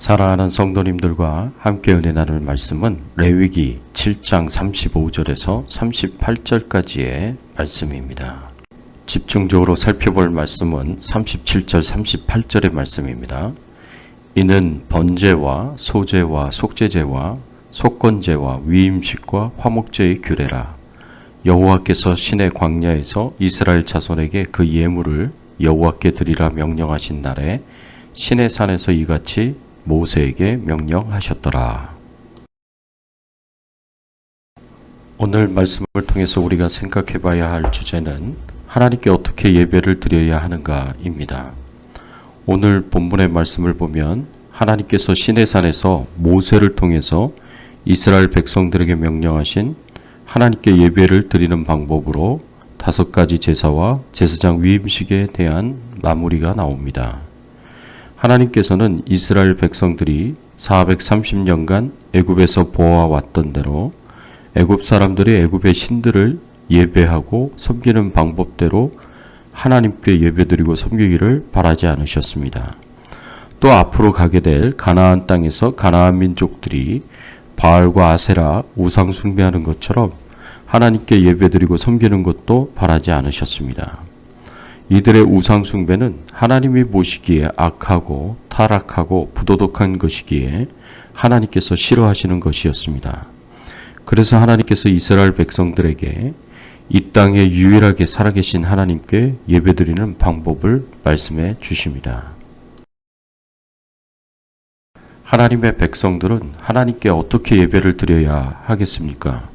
사랑하는 성도님들과 함께 은혜 나눌 말씀은 레위기 7장 35절에서 38절까지의 말씀입니다. 집중적으로 살펴볼 말씀은 37절, 38절의 말씀입니다. 이는 번제와 소제와 속죄제와 속건제와 위임식과 화목제의 규례라. 여호와께서 시내 광야에서 이스라엘 자손에게 그 예물을 여호와께 드리라 명령하신 날에 시내 산에서 이같이 모세에게 명령하셨더라. 오늘 말씀을 통해서 우리가 생각해 봐야 할 주제는 하나님께 어떻게 예배를 드려야 하는가입니다. 오늘 본문의 말씀을 보면 하나님께서 시내산에서 모세를 통해서 이스라엘 백성들에게 명령하신 하나님께 예배를 드리는 방법으로 5가지 제사와 제사장 위임식에 대한 마무리가 나옵니다. 하나님께서는 이스라엘 백성들이 430년간 애굽에서 보아왔던 대로 애굽 사람들이 애굽의 신들을 예배하고 섬기는 방법대로 하나님께 예배드리고 섬기기를 바라지 않으셨습니다. 또 앞으로 가게 될 가나안 땅에서 가나안 민족들이 바알과 아세라 우상 숭배하는 것처럼 하나님께 예배드리고 섬기는 것도 바라지 않으셨습니다. 이들의 우상 숭배는 하나님이 보시기에 악하고 타락하고 부도덕한 것이기에 하나님께서 싫어하시는 것이었습니다. 그래서 하나님께서 이스라엘 백성들에게 이 땅에 유일하게 살아계신 하나님께 예배드리는 방법을 말씀해 주십니다. 하나님의 백성들은 하나님께 어떻게 예배를 드려야 하겠습니까?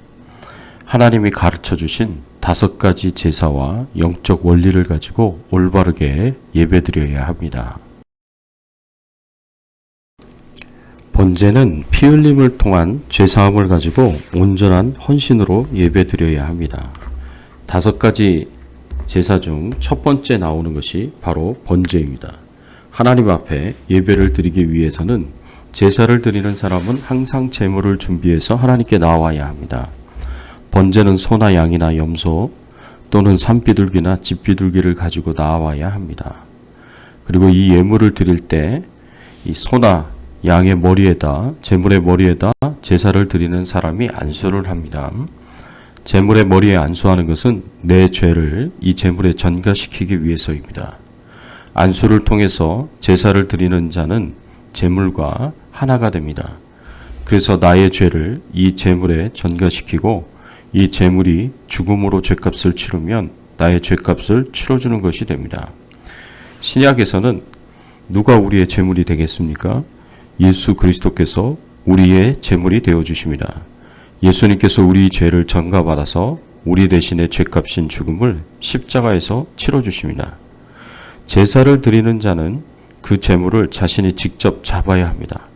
하나님이 가르쳐 주신 5가지 제사와 영적 원리를 가지고 올바르게 예배드려야 합니다. 번제는 피 흘림을 통한 죄사함을 가지고 온전한 헌신으로 예배드려야 합니다. 5가지 제사 중 첫 번째 나오는 것이 바로 번제입니다. 하나님 앞에 예배를 드리기 위해서는 제사를 드리는 사람은 항상 제물을 준비해서 하나님께 나와야 합니다. 번제는 소나 양이나 염소 또는 산비둘기나 집비둘기를 가지고 나와야 합니다. 그리고 이 예물을 드릴 때 이 소나 양의 머리에다 제물의 머리에다 제사를 드리는 사람이 안수를 합니다. 제물의 머리에 안수하는 것은 내 죄를 이 제물에 전가시키기 위해서입니다. 안수를 통해서 제사를 드리는 자는 제물과 하나가 됩니다. 그래서 나의 죄를 이 제물에 전가시키고 이 제물이 죽음으로 죄값을 치르면 나의 죄값을 치러주는 것이 됩니다. 신약에서는 누가 우리의 제물이 되겠습니까? 예수 그리스도께서 우리의 제물이 되어주십니다. 예수님께서 우리 죄를 전가받아서 우리 대신에 죄값인 죽음을 십자가에서 치러주십니다. 제사를 드리는 자는 그 제물을 자신이 직접 잡아야 합니다.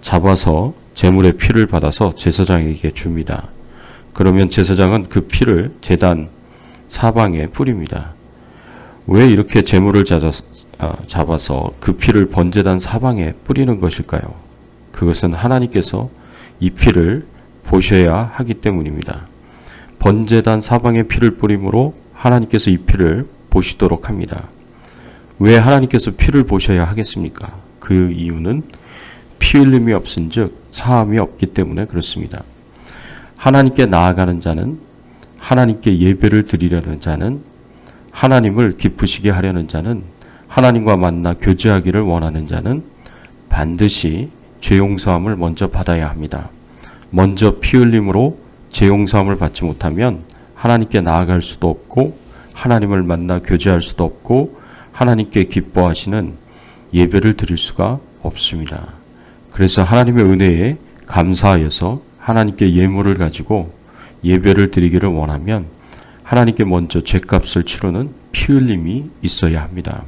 잡아서 제물의 피를 받아서 제사장에게 줍니다. 그러면 제사장은 그 피를 제단 사방에 뿌립니다. 왜 이렇게 제물을 잡아서 그 피를 번제단 사방에 뿌리는 것일까요? 그것은 하나님께서 이 피를 보셔야 하기 때문입니다. 번제단 사방에 피를 뿌림으로 하나님께서 이 피를 보시도록 합니다. 왜 하나님께서 피를 보셔야 하겠습니까? 그 이유는 피 흘림이 없은즉 사함이 없기 때문에 그렇습니다. 하나님께 나아가는 자는, 하나님께 예배를 드리려는 자는, 하나님을 기쁘시게 하려는 자는, 하나님과 만나 교제하기를 원하는 자는 반드시 죄 용서함을 먼저 받아야 합니다. 먼저 피 흘림으로 죄 용서함을 받지 못하면 하나님께 나아갈 수도 없고 하나님을 만나 교제할 수도 없고 하나님께 기뻐하시는 예배를 드릴 수가 없습니다. 그래서 하나님의 은혜에 감사하여서 하나님께 예물을 가지고 예배를 드리기를 원하면 하나님께 먼저 죄값을 치르는 피 흘림이 있어야 합니다.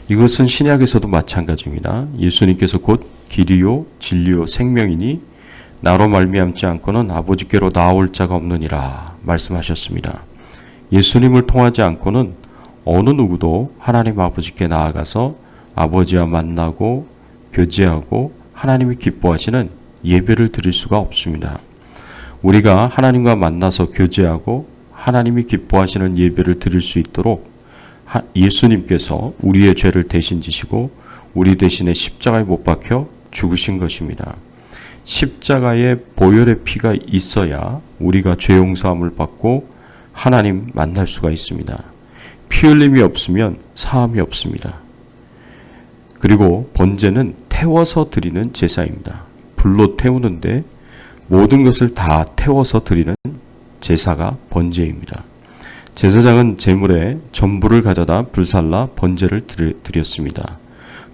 이것은 신약에서도 마찬가지입니다. 예수님께서 곧 길이요 진리요 생명이니 나로 말미암지 않고는 아버지께로 나올 자가 없느니라 말씀하셨습니다. 예수님을 통하지 않고는 어느 누구도 하나님 아버지께 나아가서 아버지와 만나고 교제하고 하나님이 기뻐하시는 예배를 드릴 수가 없습니다. 우리가 하나님과 만나서 교제하고 하나님이 기뻐하시는 예배를 드릴 수 있도록 예수님께서 우리의 죄를 대신 지시고 우리 대신에 십자가에 못 박혀 죽으신 것입니다. 십자가에 보혈의 피가 있어야 우리가 죄 용서함을 받고 하나님 만날 수가 있습니다. 피 흘림이 없으면 사함이 없습니다. 그리고 번제는 태워서 드리는 제사입니다. 불로 태우는데 모든 것을 다 태워서 드리는 제사가 번제입니다. 제사장은 제물에 전부를 가져다 불살라 번제를 드렸습니다.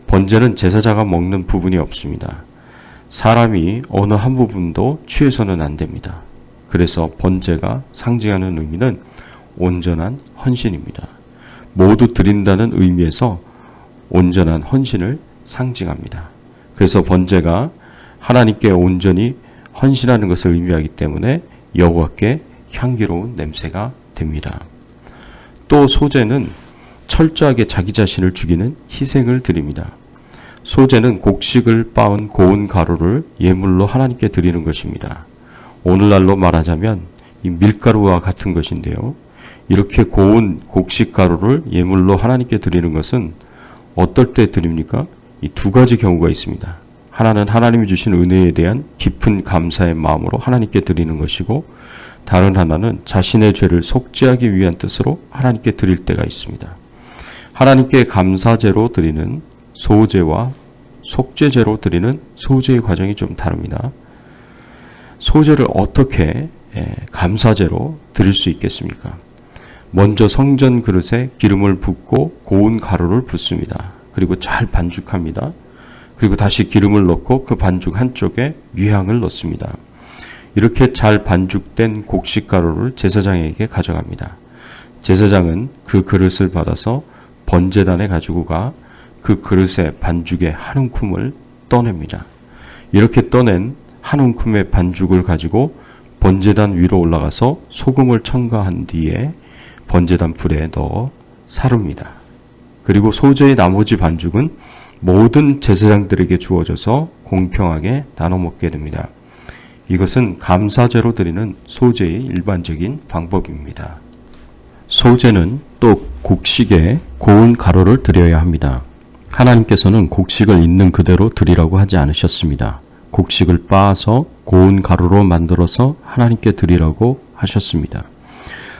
번제는 제사자가 먹는 부분이 없습니다. 사람이 어느 한 부분도 취해서는 안 됩니다. 그래서 번제가 상징하는 의미는 온전한 헌신입니다. 모두 드린다는 의미에서 온전한 헌신을 상징합니다. 그래서 번제가 하나님께 온전히 헌신하는 것을 의미하기 때문에 여호와께 향기로운 냄새가 됩니다. 또 소제는 철저하게 자기 자신을 죽이는 희생을 드립니다. 소제는 곡식을 빻은 고운 가루를 예물로 하나님께 드리는 것입니다. 오늘날로 말하자면 이 밀가루와 같은 것인데요. 이렇게 고운 곡식 가루를 예물로 하나님께 드리는 것은 어떨 때 드립니까? 이 두 가지 경우가 있습니다. 하나는 하나님이 주신 은혜에 대한 깊은 감사의 마음으로 하나님께 드리는 것이고, 다른 하나는 자신의 죄를 속죄하기 위한 뜻으로 하나님께 드릴 때가 있습니다. 하나님께 감사제로 드리는 소제와 속죄제로 드리는 소제의 과정이 좀 다릅니다. 소제를 어떻게 감사제로 드릴 수 있겠습니까? 먼저 성전 그릇에 기름을 붓고 고운 가루를 붓습니다. 그리고 잘 반죽합니다. 그리고 다시 기름을 넣고 그 반죽 한쪽에 유향을 넣습니다. 이렇게 잘 반죽된 곡식 가루를 제사장에게 가져갑니다. 제사장은 그 그릇을 받아서 번제단에 가지고 가 그 그릇의 반죽의 한 움큼을 떠냅니다. 이렇게 떠낸 한 움큼의 반죽을 가지고 번제단 위로 올라가서 소금을 첨가한 뒤에 번제단 불에 넣어 사릅니다. 그리고 소제의 나머지 반죽은 모든 제사장들에게 주어져서 공평하게 나눠 먹게 됩니다. 이것은 감사제로 드리는 소제의 일반적인 방법입니다. 소제는 또 곡식에 고운 가루를 드려야 합니다. 하나님께서는 곡식을 있는 그대로 드리라고 하지 않으셨습니다. 곡식을 빻아서 고운 가루로 만들어서 하나님께 드리라고 하셨습니다.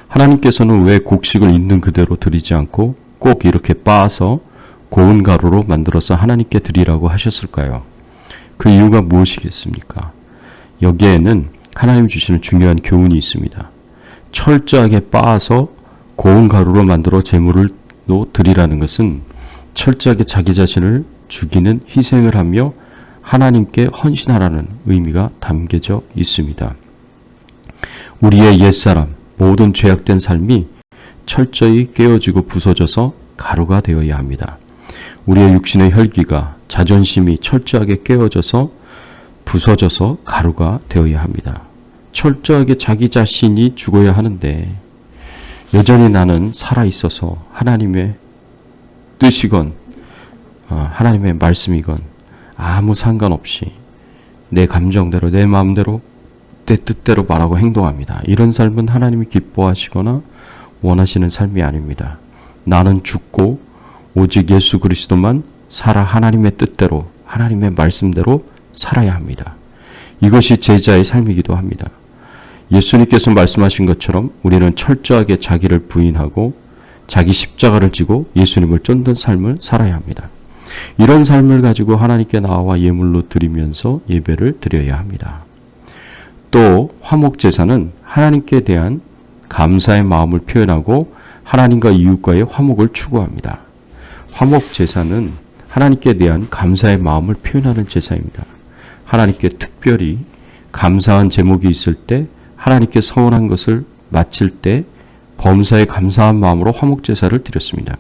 하나님께서는 왜 곡식을 있는 그대로 드리지 않고 꼭 이렇게 빻아서 고운 가루로 만들어서 하나님께 드리라고 하셨을까요? 그 이유가 무엇이겠습니까? 여기에는 하나님 주시는 중요한 교훈이 있습니다. 철저하게 빻아서 고운 가루로 만들어 제물을 드리라는 것은 철저하게 자기 자신을 죽이는 희생을 하며 하나님께 헌신하라는 의미가 담겨져 있습니다. 우리의 옛사람, 모든 죄악된 삶이 철저히 깨어지고 부서져서 가루가 되어야 합니다. 우리의 육신의 혈기가, 자존심이 철저하게 깨어져서 부서져서 가루가 되어야 합니다. 철저하게 자기 자신이 죽어야 하는데 여전히 나는 살아있어서 하나님의 뜻이건 하나님의 말씀이건 아무 상관없이 내 감정대로 내 마음대로 내 뜻대로 말하고 행동합니다. 이런 삶은 하나님이 기뻐하시거나 원하시는 삶이 아닙니다. 나는 죽고 오직 예수 그리스도만 살아 하나님의 뜻대로 하나님의 말씀대로 살아야 합니다. 이것이 제자의 삶이기도 합니다. 예수님께서 말씀하신 것처럼 우리는 철저하게 자기를 부인하고 자기 십자가를 지고 예수님을 쫓는 삶을 살아야 합니다. 이런 삶을 가지고 하나님께 나와 예물로 드리면서 예배를 드려야 합니다. 또 화목제사는 하나님께 대한 감사의 마음을 표현하고 하나님과 이웃과의 화목을 추구합니다. 화목제사는 하나님께 대한 감사의 마음을 표현하는 제사입니다. 하나님께 특별히 감사한 제목이 있을 때, 하나님께 서원한 것을 마칠 때 범사에 감사한 마음으로 화목제사를 드렸습니다.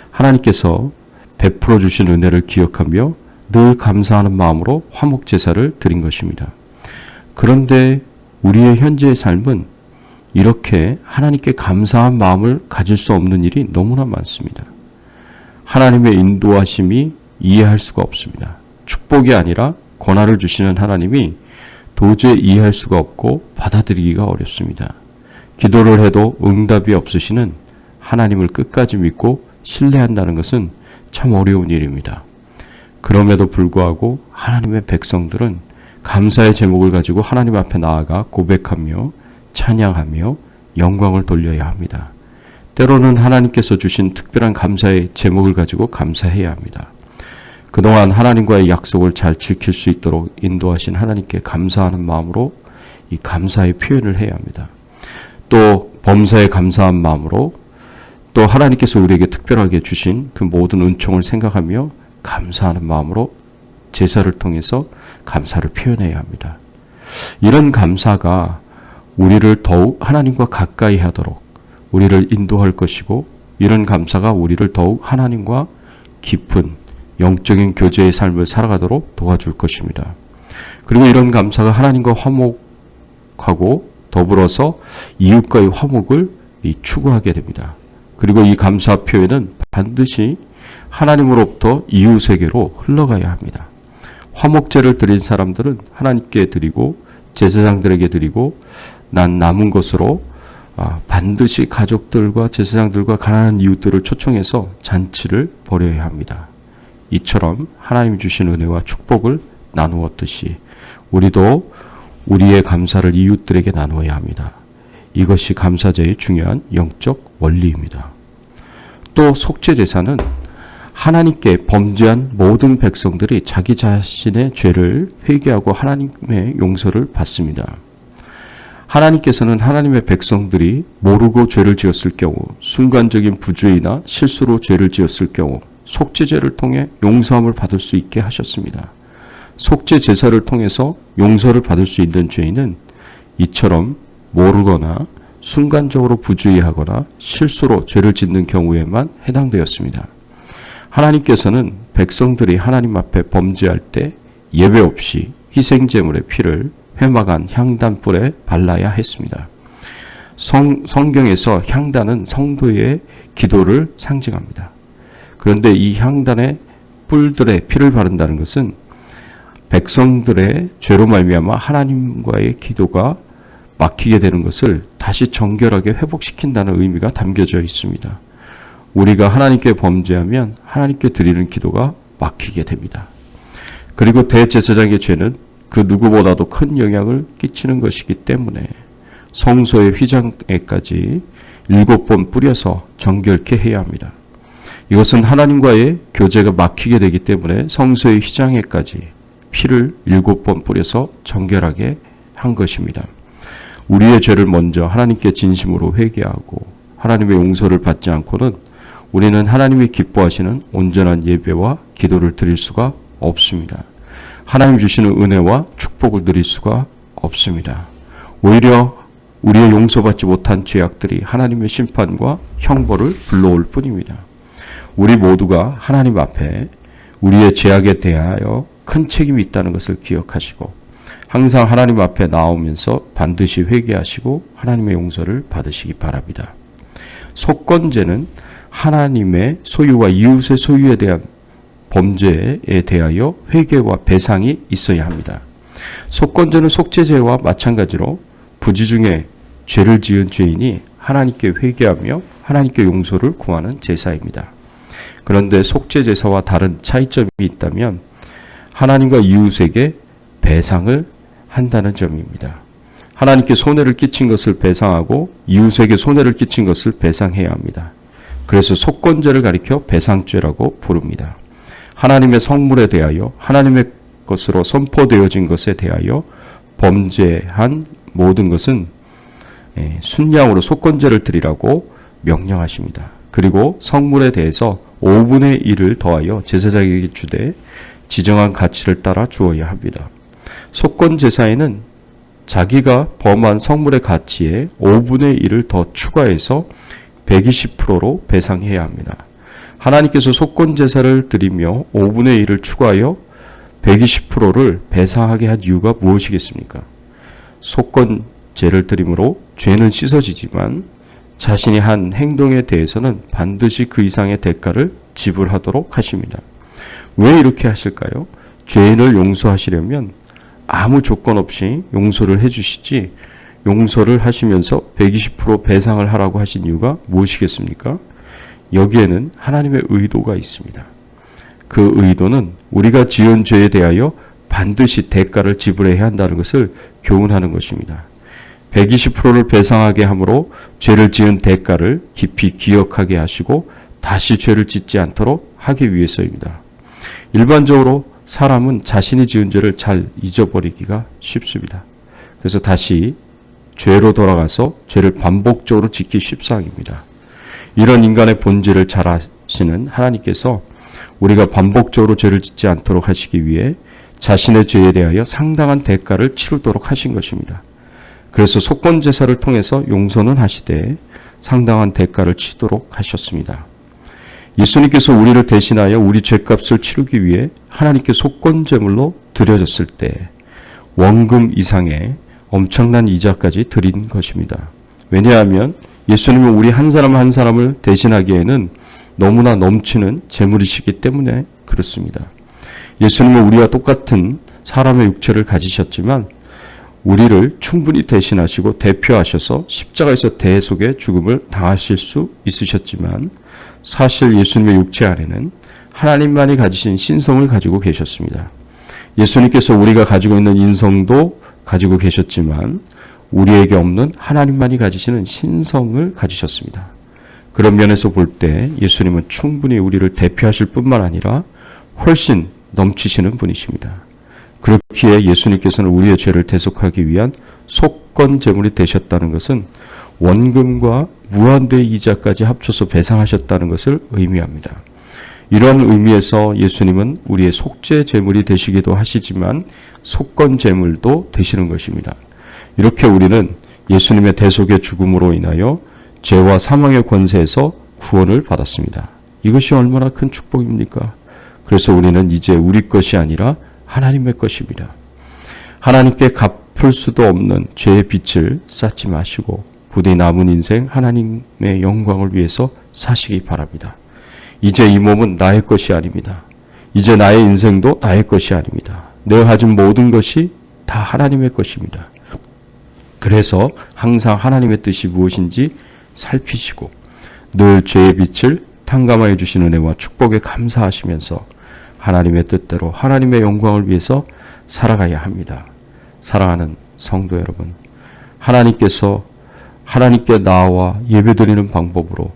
하나님께서 베풀어 주신 은혜를 기억하며 늘 감사하는 마음으로 화목제사를 드린 것입니다. 그런데 우리의 현재의 삶은 이렇게 하나님께 감사한 마음을 가질 수 없는 일이 너무나 많습니다. 하나님의 인도하심이 이해할 수가 없습니다. 축복이 아니라 권한을 주시는 하나님이 도저히 이해할 수가 없고 받아들이기가 어렵습니다. 기도를 해도 응답이 없으시는 하나님을 끝까지 믿고 신뢰한다는 것은 참 어려운 일입니다. 그럼에도 불구하고 하나님의 백성들은 감사의 제목을 가지고 하나님 앞에 나아가 고백하며 찬양하며 영광을 돌려야 합니다. 때로는 하나님께서 주신 특별한 감사의 제목을 가지고 감사해야 합니다. 그동안 하나님과의 약속을 잘 지킬 수 있도록 인도하신 하나님께 감사하는 마음으로 이 감사의 표현을 해야 합니다. 또 범사에 감사한 마음으로 또 하나님께서 우리에게 특별하게 주신 그 모든 은총을 생각하며 감사하는 마음으로 제사를 통해서 감사를 표현해야 합니다. 이런 감사가 우리를 더욱 하나님과 가까이 하도록 우리를 인도할 것이고, 이런 감사가 우리를 더욱 하나님과 깊은 영적인 교제의 삶을 살아가도록 도와줄 것입니다. 그리고 이런 감사가 하나님과 화목하고 더불어서 이웃과의 화목을 추구하게 됩니다. 그리고 이 감사 표현은 반드시 하나님으로부터 이웃에게로 흘러가야 합니다. 화목제를 드린 사람들은 하나님께 드리고 제사장들에게 드리고, 난 남은 것으로 반드시 가족들과 제사장들과 가난한 이웃들을 초청해서 잔치를 벌여야 합니다. 이처럼 하나님이 주신 은혜와 축복을 나누었듯이 우리도 우리의 감사를 이웃들에게 나누어야 합니다. 이것이 감사제의 중요한 영적 원리입니다. 또 속죄제사는 하나님께 범죄한 모든 백성들이 자기 자신의 죄를 회개하고 하나님의 용서를 받습니다. 하나님께서는 하나님의 백성들이 모르고 죄를 지었을 경우, 순간적인 부주의나 실수로 죄를 지었을 경우 속죄제를 통해 용서함을 받을 수 있게 하셨습니다. 속죄 제사를 통해서 용서를 받을 수 있는 죄인은 이처럼 모르거나 순간적으로 부주의하거나 실수로 죄를 짓는 경우에만 해당되었습니다. 하나님께서는 백성들이 하나님 앞에 범죄할 때 예배 없이 희생제물의 피를 회막안 향단불에 발라야 했습니다. 성경에서 향단은 성도의 기도를 상징합니다. 그런데 이 향단의 뿔들의 피를 바른다는 것은 백성들의 죄로 말미암아 하나님과의 기도가 막히게 되는 것을 다시 정결하게 회복시킨다는 의미가 담겨져 있습니다. 우리가 하나님께 범죄하면 하나님께 드리는 기도가 막히게 됩니다. 그리고 대제사장의 죄는 그 누구보다도 큰 영향을 끼치는 것이기 때문에 성소의 휘장에까지 7번 뿌려서 정결케 해야 합니다. 이것은 하나님과의 교제가 막히게 되기 때문에 성소의 휘장에까지 피를 7번 뿌려서 정결하게 한 것입니다. 우리의 죄를 먼저 하나님께 진심으로 회개하고 하나님의 용서를 받지 않고는 우리는 하나님이 기뻐하시는 온전한 예배와 기도를 드릴 수가 없습니다. 하나님 주시는 은혜와 축복을 누릴 수가 없습니다. 오히려 우리의 용서받지 못한 죄악들이 하나님의 심판과 형벌을 불러올 뿐입니다. 우리 모두가 하나님 앞에 우리의 죄악에 대하여 큰 책임이 있다는 것을 기억하시고 항상 하나님 앞에 나오면서 반드시 회개하시고 하나님의 용서를 받으시기 바랍니다. 속건제는 하나님의 소유와 이웃의 소유에 대한 범죄에 대하여 회개와 배상이 있어야 합니다. 속건제는 속죄제와 마찬가지로 부지 중에 죄를 지은 죄인이 하나님께 회개하며 하나님께 용서를 구하는 제사입니다. 그런데 속죄제사와 다른 차이점이 있다면 하나님과 이웃에게 배상을 한다는 점입니다. 하나님께 손해를 끼친 것을 배상하고 이웃에게 손해를 끼친 것을 배상해야 합니다. 그래서 속건제를 가리켜 배상죄라고 부릅니다. 하나님의 성물에 대하여 하나님의 것으로 선포되어진 것에 대하여 범죄한 모든 것은 순양으로 속건제를 드리라고 명령하십니다. 그리고 성물에 대해서 5분의 1을 더하여 제사장에게 주되 지정한 가치를 따라 주어야 합니다. 속건제사에는 자기가 범한 성물의 가치에 5분의 1을 더 추가해서 120%로 배상해야 합니다. 하나님께서 속건제사를 드리며 5분의 1을 추가하여 120%를 배상하게 한 이유가 무엇이겠습니까? 속건제를 드림으로 죄는 씻어지지만 자신이 한 행동에 대해서는 반드시 그 이상의 대가를 지불하도록 하십니다. 왜 이렇게 하실까요? 죄인을 용서하시려면 아무 조건 없이 용서를 해주시지 용서를 하시면서 120% 배상을 하라고 하신 이유가 무엇이겠습니까? 여기에는 하나님의 의도가 있습니다. 그 의도는 우리가 지은 죄에 대하여 반드시 대가를 지불해야 한다는 것을 교훈하는 것입니다. 120%를 배상하게 함으로 죄를 지은 대가를 깊이 기억하게 하시고 다시 죄를 짓지 않도록 하기 위해서입니다. 일반적으로 사람은 자신이 지은 죄를 잘 잊어버리기가 쉽습니다. 그래서 다시 죄로 돌아가서 죄를 반복적으로 짓기 십상입니다. 이런 인간의 본질을 잘 아시는 하나님께서 우리가 반복적으로 죄를 짓지 않도록 하시기 위해 자신의 죄에 대하여 상당한 대가를 치르도록 하신 것입니다. 그래서 속건 제사를 통해서 용서는 하시되 상당한 대가를 치도록 하셨습니다. 예수님께서 우리를 대신하여 우리 죄값을 치르기 위해 하나님께 속건 제물로 드려졌을 때 원금 이상의 엄청난 이자까지 드린 것입니다. 왜냐하면 예수님은 우리 한 사람 한 사람을 대신하기에는 너무나 넘치는 재물이시기 때문에 그렇습니다. 예수님은 우리와 똑같은 사람의 육체를 가지셨지만 우리를 충분히 대신하시고 대표하셔서 십자가에서 대속의 죽음을 당하실 수 있으셨지만 사실 예수님의 육체 안에는 하나님만이 가지신 신성을 가지고 계셨습니다. 예수님께서 우리가 가지고 있는 인성도 가지고 계셨지만 우리에게 없는 하나님만이 가지시는 신성을 가지셨습니다. 그런 면에서 볼 때 예수님은 충분히 우리를 대표하실 뿐만 아니라 훨씬 넘치시는 분이십니다. 그렇기에 예수님께서는 우리의 죄를 대속하기 위한 속건 제물이 되셨다는 것은 원금과 무한대의 이자까지 합쳐서 배상하셨다는 것을 의미합니다. 이런 의미에서 예수님은 우리의 속죄 제물이 되시기도 하시지만 속건 제물도 되시는 것입니다. 이렇게 우리는 예수님의 대속의 죽음으로 인하여 죄와 사망의 권세에서 구원을 받았습니다. 이것이 얼마나 큰 축복입니까? 그래서 우리는 이제 우리 것이 아니라 하나님의 것입니다. 하나님께 갚을 수도 없는 죄의 빚을 쌓지 마시고 부디 남은 인생 하나님의 영광을 위해서 사시기 바랍니다. 이제 이 몸은 나의 것이 아닙니다. 이제 나의 인생도 나의 것이 아닙니다. 내가 가진 모든 것이 다 하나님의 것입니다. 그래서 항상 하나님의 뜻이 무엇인지 살피시고 늘 죄의 빛을 탕감하여 주신 은혜와 축복에 감사하시면서 하나님의 뜻대로 하나님의 영광을 위해서 살아가야 합니다. 사랑하는 성도 여러분, 하나님께서 하나님께 나와 예배드리는 방법으로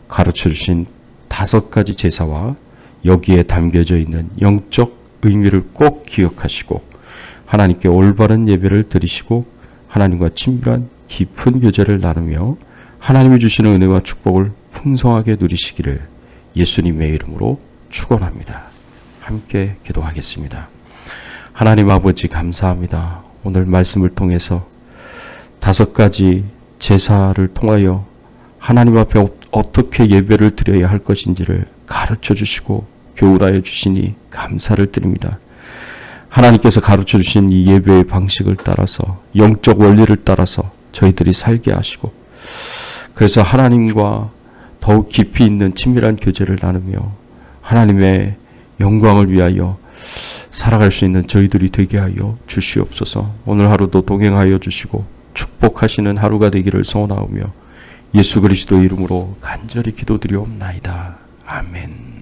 가르쳐 주신 5가지 제사와 여기에 담겨져 있는 영적 의미를 꼭 기억하시고 하나님께 올바른 예배를 드리시고 하나님과 친밀한 깊은 교제를 나누며 하나님이 주시는 은혜와 축복을 풍성하게 누리시기를 예수님의 이름으로 축원합니다. 함께 기도하겠습니다. 하나님 아버지 감사합니다. 오늘 말씀을 통해서 5가지 제사를 통하여 하나님 앞에 어떻게 예배를 드려야 할 것인지를 가르쳐 주시고 교훈하여 주시니 감사를 드립니다. 하나님께서 가르쳐 주신 이 예배의 방식을 따라서 영적 원리를 따라서 저희들이 살게 하시고 그래서 하나님과 더욱 깊이 있는 친밀한 교제를 나누며 하나님의 영광을 위하여 살아갈 수 있는 저희들이 되게 하여 주시옵소서. 오늘 하루도 동행하여 주시고 축복하시는 하루가 되기를 소원하오며 예수 그리스도 이름으로 간절히 기도드리옵나이다. 아멘.